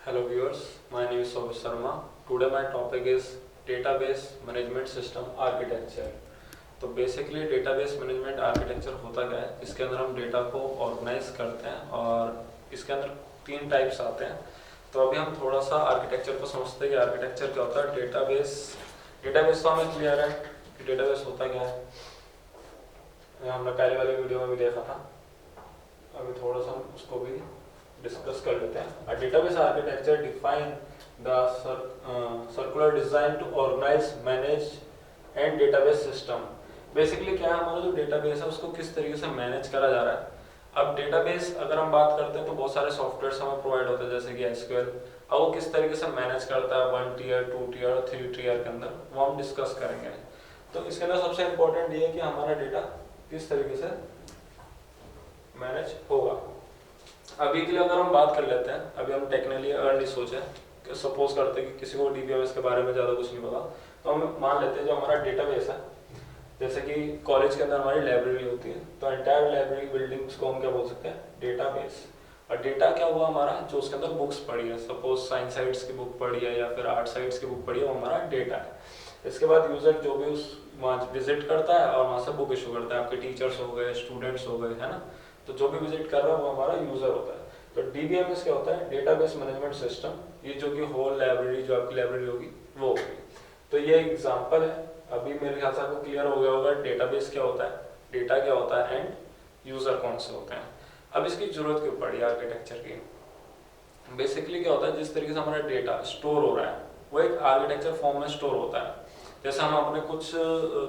Hello viewers, my name is Souvik Sharma. Today my topic is database management system architecture. तो basically database management architecture होता क्या है, इसके अंदर हम डेटा को ऑर्गेनाइज करते हैं और इसके अंदर तीन टाइप्स आते हैं. तो अभी हम थोड़ा सा आर्किटेक्चर को समझते हैं कि आर्किटेक्चर क्या होता है. डेटाबेस तो हमें क्लियर है कि डेटाबेस होता क्या है, हमने पहले वाले वीडियो में भी देखा था. अभी थोड़ा सा हम उसको भी डिस्कस कर लेते हैं. A database architecture define the circular design to organize, manage and database system. Basically क्या है, हमारा जो डेटाबेस है उसको किस तरीके से मैनेज करा जा रहा है. अब डेटाबेस अगर हम बात करते हैं तो बहुत सारे सॉफ्टवेयर हमें प्रोवाइड होते हैं जैसे कि एसक्यूएल. अब वो किस तरीके से मैनेज करता है 1 टीयर 2 टीयर और 3 टीयर के अंदर, वो हम डिस्कस करेंगे. तो इसके अंदर सबसे इम्पोर्टेंट ये है कि हमारा डेटा किस तरीके से मैनेज होगा. अभी के लिए अगर हम बात कर लेते हैं, अभी हम टेक्निकली अगर नहीं सोचे कि सपोज करते हैं कि किसी को डीबीएमएस के बारे में ज़्यादा कुछ नहीं पता, तो हम मान लेते हैं जो हमारा डेटाबेस है, जैसे कि कॉलेज के अंदर हमारी लाइब्रेरी होती है, तो एंटायर लाइब्रेरी बिल्डिंग्स को हम क्या बोल सकते हैं, डेटाबेस. और डेटा क्या हुआ हमारा, जो उसके अंदर बुक्स पढ़ी है, सपोज साइंस साइड्स की बुक पढ़ी है या फिर आर्ट साइड्स की बुक पढ़ी है, वो हमारा डेटा है. इसके बाद यूजर जो भी उस वहाँ विजिट करता है और वहाँ से बुक इशू करता है, आपके टीचर्स हो गए, स्टूडेंट्स हो गए, है ना. तो जो भी विजिट कर रहा है वो हमारा यूजर होता है. तो डीबीएमएस क्या होता है, डेटाबेस मैनेजमेंट सिस्टम. ये जो कि होल लाइब्रेरी जो आपकी लाइब्रेरी होगी वो होगी. तो ये एग्जांपल है. अभी मेरे ख्याल से आपको क्लियर हो गया होगा डेटाबेस क्या होता है, डेटा क्या होता है एंड यूजर कौन से होते हैं. अब इसकी जरूरत क्यों पड़ी आर्किटेक्चर की. बेसिकली क्या होता है, जिस तरीके से हमारा डेटा स्टोर हो रहा है वो एक आर्किटेक्चर फॉर्म में स्टोर होता है. जैसे हम अपने कुछ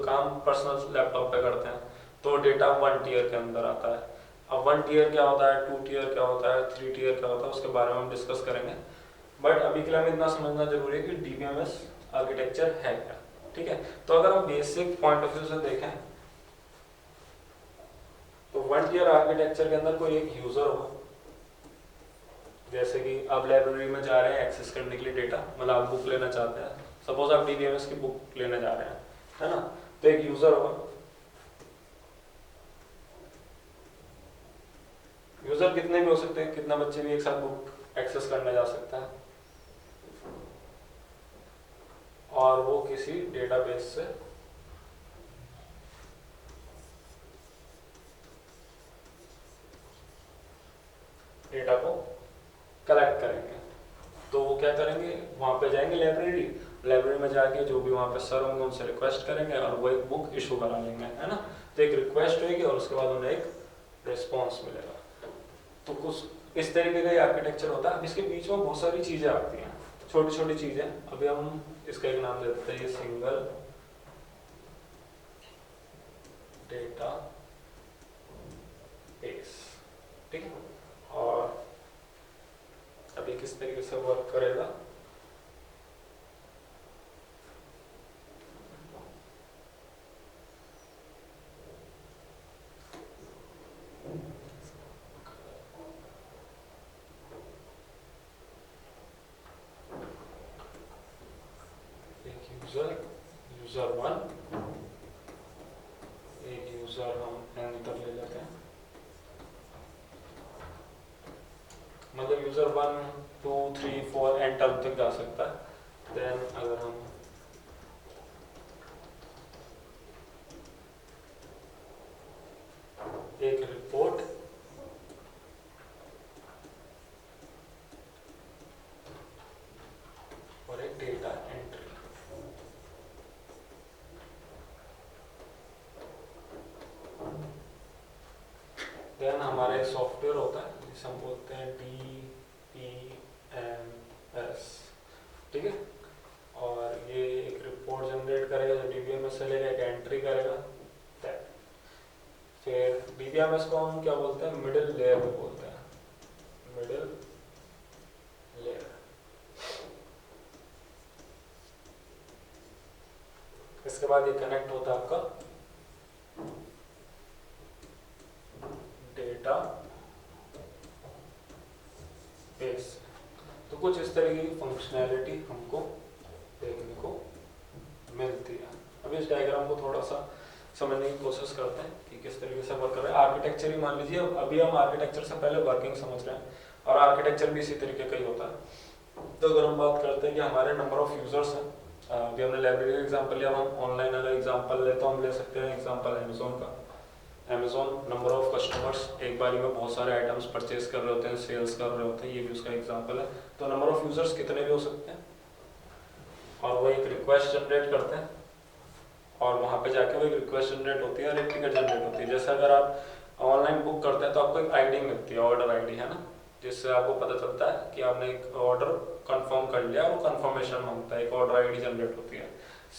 काम पर्सनल लैपटॉप पे करते हैं तो डेटा 1 टीयर के अंदर आता है. अब 1 टीयर क्या होता है, 2 टीयर क्या होता है, 3 टीयर क्या होता है, उसके बारे में हम डिस्कस करेंगे. बट अभी के लिए हमें इतना समझना जरूरी है कि डीबीएमएस आर्किटेक्चर है क्या. ठीक है. तो अगर हम बेसिक पॉइंट ऑफ व्यू से देखें तो 1 टीयर आर्किटेक्चर के अंदर कोई एक यूजर होगा. जैसे कि आप लाइब्रेरी में जा रहे हैं एक्सेस करने के लिए डेटा, मतलब आप बुक लेना चाहते हैं, सपोज आप डीबीएमएस की बुक लेने जा रहे हैं, है ना. तो एक यूजर होगा. यूजर कितने भी हो सकते हैं, कितना बच्चे भी एक साथ बुक एक्सेस करने जा सकता है, और वो किसी डेटाबेस से डेटा को कलेक्ट करेंगे. तो वो क्या करेंगे, वहां पे जाएंगे लाइब्रेरी में जाके जो भी वहां पे सर होंगे उनसे रिक्वेस्ट करेंगे और वो एक बुक इशू करा लेंगे, है ना. तो एक रिक्वेस्ट होगी और उसके बाद उन्हें एक रिस्पॉन्स मिलेगा. तो कुछ इस तरीके का आर्किटेक्चर होता है. अब इसके बीच में बहुत सारी चीजें आती हैं, छोटी छोटी चीजें. अभी हम इसका एक नाम देते हैं, ये सिंगल डेटा बेस. ठीक है. और अभी किस तरीके से वर्क करेगा, यूजर 1, एक यूजर हम एन तक ले लेते हैं, मतलब यूजर 1 2 3 4 एन टर्म तक जा सकता है. देन अगर हम एक रिपोर्ट और एक डेटा एंट्री, देन हमारा एक सॉफ्टवेयर होता है जिसे हम बोलते हैं डीबीएमएस. ठीक है. और ये एक रिपोर्ट जनरेट करेगा जो डीबीएमएस से लेगा, एक एंट्री करेगा. फिर डीबीएमएस को हम क्या बोलते हैं, मिडिल लेयर में बोलते हैं, मिडिल लेयर. इसके बाद ये कनेक्ट होता है आपका डेटा बेस. तो कुछ इस तरीके की फंक्शनैलिटी हमको देखने को मिलती है. अब इस डायग्राम को थोड़ा सा समझने की कोशिश करते हैं कि किस तरीके से वर्क कर रहा है. आर्किटेक्चर ही मान लीजिए, अभी हम आर्किटेक्चर से पहले वर्किंग समझ रहे हैं, और आर्किटेक्चर भी इसी तरीके का ही होता है. तो अगर हम बात करते हैं कि हमारे नंबर ऑफ यूजर्स हैं, अभी हमने लाइब्रेरी का एग्जांपल लिया, हम ऑनलाइन अगर एग्जांपल ले तो हम ले सकते हैं एग्जांपल अमेजोन का। अमेजोन नंबर ऑफ कस्टमर्स एक बारी में बहुत सारे आइटम्स परचेज कर रहे होते हैं, सेल्स कर रहे होते हैं, ये भी उसका एग्जांपल है। तो नंबर ऑफ यूजर्स कितने भी हो सकते हैं, और वो एक रिक्वेस्ट जनरेट करते हैं, और वहाँ पे जाके वो एक रिक्वेस्ट जनरेट होती है और एक टिकट जनरेट होती है। जैसे अगर आप ऑनलाइन बुक करते हैं तो आपको एक आईडी मिलती है, ऑर्डर आईडी है ना, जिससे आपको पता चलता है कि आपने एक ऑर्डर कंफर्म कर लिया, वो कंफर्मेशन मांगता है, एक ऑर्डर आईडी जनरेट होती है।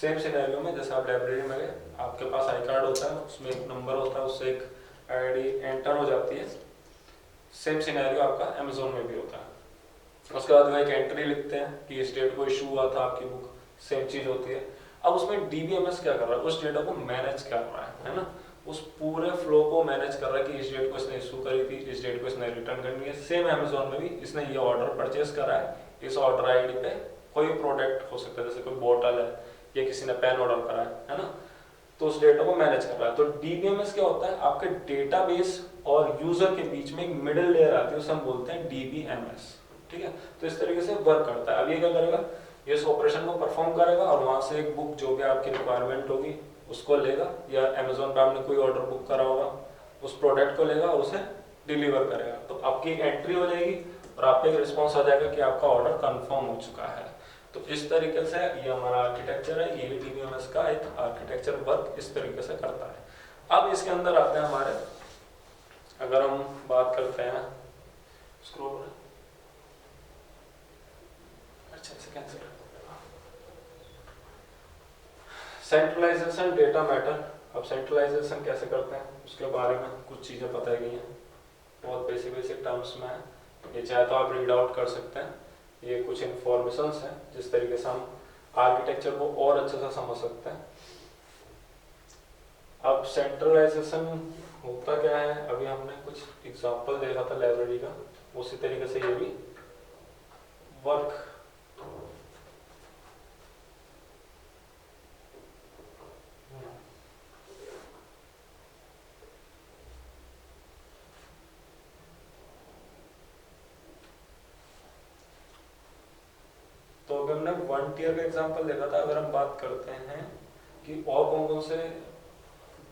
सेम सिनेरियो में जैसे आप लाइब्रेरी में गए, आपके पास आई कार्ड होता है, उसमें एक नंबर होता है, उससे एक आईडी एंटर हो जाती है। सेम सिनेरियो आपका अमेजोन में भी होता है। उसके बाद वो एक एंट्री लिखते हैं कि इस डेट को इशू हुआ था आपकी बुक, सेम चीज होती है। अब उसमें डीबीएमएस क्या कर रहा है, उस डेटा को मैनेज कर रहा है ना, उस पूरे फ्लो को मैनेज कर रहा है कि इस डेट को इसने इशू करी थी, इस डेट को इसने रिटर्न करनी है। सेम अमेजोन में भी इसने ये ऑर्डर परचेज करा है, इस ऑर्डर आईडी पे कोई प्रोडक्ट हो सकता है, जैसे कोई बोतल है या किसी ने पेन ऑर्डर करा है ना, तो उस डेटा को मैनेज कर रहा है। तो डीबीएमएस क्या होता है, आपके डेटाबेस और यूजर के बीच में एक मिडिल लेयर आती है, उसे हम बोलते हैं डीबीएमएस। ठीक है, तो इस तरीके से वर्क करता है। अब ये क्या करेगा, ये इस ऑपरेशन को परफॉर्म करेगा और वहां से एक बुक जो भी आपकी रिक्वायरमेंट होगी उसको लेगा, या अमेजोन पे आपने कोई ऑर्डर बुक करा होगा उस प्रोडक्ट को लेगा और उसे डिलीवर करेगा। तो आपकी एंट्री हो जाएगी और आपको एक रिस्पॉन्स आ जाएगा कि आपका ऑर्डर कंफर्म हो चुका है। तो इस तरीके से ये हमारा आर्किटेक्चर है, ये डीबीएमएस का एक आर्किटेक्चर वर्क इस तरीके से करता है। अब इसके अंदर आते हैं हमारे, अगर हम बात करते हैं स्क्रॉल, अच्छा इसे कैंसिल, सेंट्रलाइजेशन डेटा मैटर। अब सेंट्रलाइजेशन कैसे करते हैं उसके बारे में कुछ चीजें बताई गई हैं, बहुत बेसिक बेसिक टर्म्स में है, ये चाहे तो आप रीड आउट कर सकते हैं। ये कुछ इंफॉर्मेशंस हैं जिस तरीके से हम आर्किटेक्चर को और अच्छे से समझ सकते हैं। अब सेंट्रलाइजेशन होता क्या है, अभी हमने कुछ एग्जांपल देखा था लाइब्रेरी का, उसी तरीके से ये भी वर्क तो अभी हमने वन टियर का एग्जांपल देखा था। अगर हम बात करते हैं कि और कौन कौन से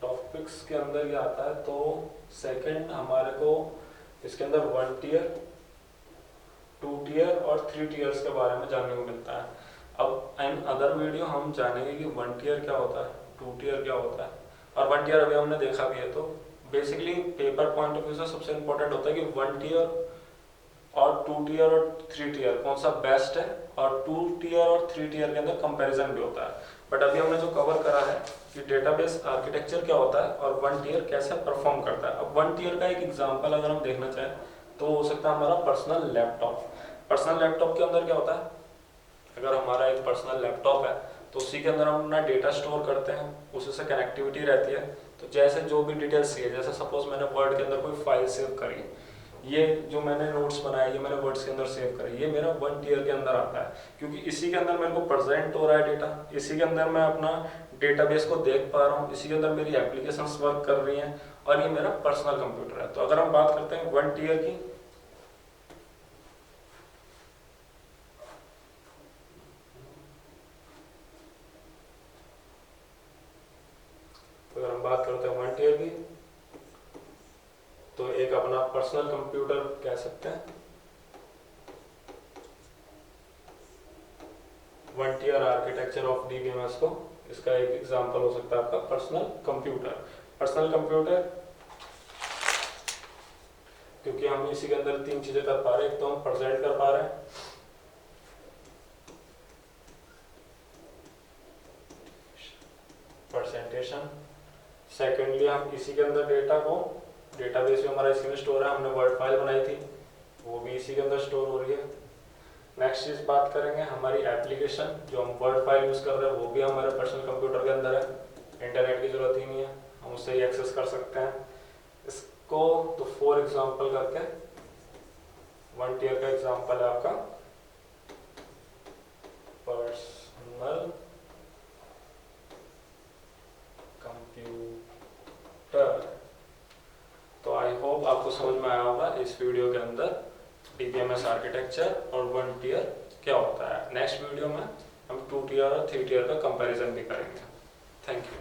टॉपिक्स के अंदर ये आता है, तो सेकंड हमारे को इसके अंदर वन टियर, टू टियर और थ्री टियर्स के बारे में जानने को मिलता है। अब इन अदर वीडियो हम जानेंगे कि वन टियर क्या होता है, टू टियर क्या होता है, और वन टियर अभी हमने देखा भी है। तो basically paper point of view से सबसे इंपॉर्टेंट होता है कि वन टियर और टू टियर और थ्री टियर कौन सा बेस्ट है, और टू टियर और थ्री टियर के अंदर कंपैरिजन भी होता है। बट अभी हमने जो कवर करा है कि डेटाबेस आर्किटेक्चर क्या होता है और वन टियर कैसे परफॉर्म करता है। अब वन टियर का एक एग्जांपल अगर हम देखना चाहें तो हो सकता है हमारा पर्सनल लैपटॉप। पर्सनल लैपटॉप के अंदर क्या होता है, अगर हमारा एक पर्सनल लैपटॉप है तो उसी के अंदर हम अपना डेटा स्टोर करते हैं, उसी से कनेक्टिविटी रहती है। तो जैसे जो भी डिटेल्स चाहिए, जैसे सपोज मैंने वर्ड के अंदर कोई फाइल सेव करी, ये जो मैंने नोट्स बनाए ये मैंने वर्ड्स के अंदर सेव करे, ये मेरा वन टियर के अंदर आता है, क्योंकि इसी के अंदर मेरे को प्रेजेंट हो रहा है डेटा, इसी के अंदर मैं अपना डेटाबेस को देख पा रहा हूँ, इसी के अंदर मेरी एप्लीकेशंस वर्क कर रही हैं, और ये मेरा पर्सनल कंप्यूटर है। तो अगर हम बात करते हैं वन टियर की, अगर हम बात करते हैं वन टियर की, तो एक अपना पर्सनल कंप्यूटर कह सकते हैं, one tier architecture of DBMS को, इसका एक एग्जांपल हो सकता है आपका पर्सनल कंप्यूटर। पर्सनल कंप्यूटर क्योंकि हम इसी के अंदर तीन चीजें कर पा रहे हैं, एक तो हम प्रेजेंट कर पा रहे हैं, प्रेजेंटेशन, सेकेंडली हम इसी के अंदर डेटा को, डेटाबेस में हमारा इसी में स्टोर है, हमने वर्ड फाइल बनाई थी वो भी इसी के अंदर स्टोर हो रही है। नेक्स्ट चीज बात करेंगे हमारी एप्लीकेशन, जो हम वर्ड फाइल यूज कर रहे हैं वो भी हमारे पर्सनल कंप्यूटर के अंदर है, इंटरनेट की जरूरत ही नहीं है, हम उससे ही एक्सेस कर सकते हैं इसको। तो फॉर एग्जांपल करके वन टियर का एग्जांपल है आपका पर्सनल कंप्यूटर। तो आई होप आपको समझ में आया होगा इस वीडियो के अंदर DBMS आर्किटेक्चर और 1 टियर क्या होता है। नेक्स्ट वीडियो में हम 2 टियर और 3 टियर का कंपैरिजन भी करेंगे। Thank you.